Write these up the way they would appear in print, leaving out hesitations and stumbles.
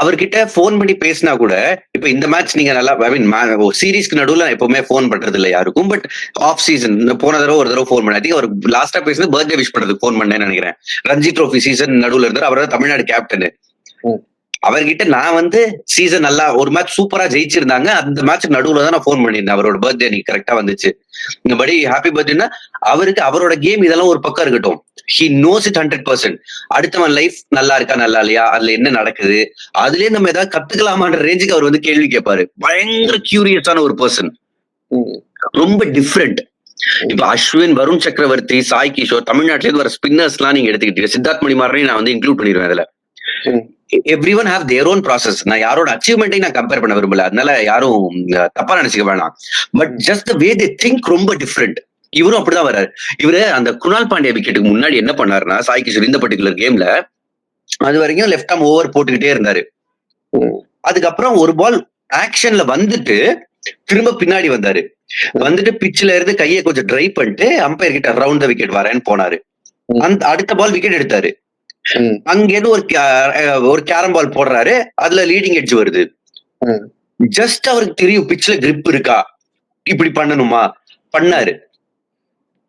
அவர்கிட்ட ஃபோன் பண்ணி பேசினா கூட, இப்ப இந்த மேட்ச் நீங்க நல்லா ஐ மீன் சீரிஸ்க்கு நடுவுல நான் எப்பவுமே ஃபோன் பண்றது இல்ல யாருக்கும். பட் ஆஃப் சீசன் போன தடவ ஒரு தடவ ஃபோன் பண்ணேன். ஐ திங்க் அவருக்கு லாஸ்ட்டா பேசினது பர்த்டே விஷ் பண்றதுக்கு ஃபோன் பண்ணேன்னு நெனைக்கிறேன். ரஞ்சி ட்ரோஃபி சீசன் நடுவுல இருந்தாரு. அவர் தான் தமிழ்நாடு கேப்டனு. ம். அவர்கிட்ட நான் வந்து சீசன் நல்லா ஒரு மேட்ச் சூப்பரா ஜெயிச்சிருந்தாங்க. அந்த மேட்ச் நடுவுல தான் நான் ஃபோன் பண்ணியிருந்தேன். அவரோட பர்த்டே அன்னைக்கு கரெக்ட்டா வந்துச்சு. இந்த படி ஹேப்பி பர்த்டேன்னா, அவருக்கு அவரோட கேம் இதெல்லாம் ஒரு பக்கம் இருக்கட்டும். He knows it 100%. அடுத்தவன் லைஃப் நல்லா இருக்கா, நல்லா இல்லையா? அதுல என்ன நடக்குது? அதுலயே நம்ம ஏதாவது கத்துக்கலாமான்ற ரேஞ்சுக்கு அவர் வந்து கேள்வி கேட்பாரு. பயங்கர கியூரியஸான ஒரு பெர்சன். ம். ரொம்ப டிஃபரெண்ட். இப்ப அஸ்வின், வருண் சக்கரவர்த்தி, சாய் கிஷோர் தமிழ்நாட்டுல இருந்து வர ஸ்பின்னர்ஸ்லாம் நீங்க எடுத்துக்கிட்டீங்க. சித்தார்த் மணிமாறனையும் நான் வந்து இன்க்ளூட் பண்ணிருவேன் அதுல. ம். Everyone have their own process. நான் யாரோட அச்சீவ்மெண்ட்டையும் நான் கம்பேர் பண்ண விரும்பல. அதனால யாரும் தப்பா நினைச்சுக்க வேணாம். But just the way they think ரொம்ப டிஃபரெண்ட். இவரும் அப்படிதான் வர்றாரு. இவரு அந்த குணால் பாண்டியா விக்கெட்டுக்கு முன்னாடி என்ன பண்ணாருன்னா, சாய் கிஷோர் இந்த பர்டிகுலர் கேம்ல அது வரைக்கும் லெஃப்ட் ஆர்ம் ஓவர் போட்டுக்கிட்டே இருந்தாரு. ம். அதுக்கப்புறம் ஒரு பால் ஆக்ஷன்ல வந்துட்டு திரும்ப பின்னாடி வந்தாரு. வந்துட்டு பிட்ச்ல இருந்து கையை கொஞ்சம் ட்ரை பண்ணிட்டு அம்பையர் கிட்ட ரவுண்ட் த விக்கெட் வரேன்னு போனாரு. அந்த அடுத்த பால் விக்கெட் எடுத்தாரு. ம். அங்கேருந்து ஒரு கேரம் பால் போடுறாரு. அதுல லீடிங் எட்ஜ் வருது. ம். ஜஸ்ட் அவருக்கு தெரியும் பிட்ச்ல கிரிப் இருக்கா, இப்படி பண்ணணுமா, பண்ணாரு.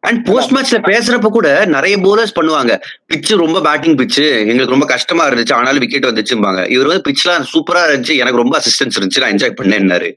அண்ட் போஸ்ட் மேட்ச்ல பேசுறப்ப கூட நிறைய போலர்ஸ் பண்ணுவாங்க. பிட்ச் ரொம்ப பேட்டிங் பிட்ச் எங்களுக்கு ரொம்ப கஷ்டமா இருந்துச்சு, ஆனாலும் விக்கெட் வந்துச்சும்பாங்க. இவர் வந்து பிட்ச்லாம் சூப்பரா இருந்துச்சு, எனக்கு ரொம்ப அசிஸ்டன்ஸ் இருந்துச்சு, நான் என்ஜாய் பண்ணேன்னாரு.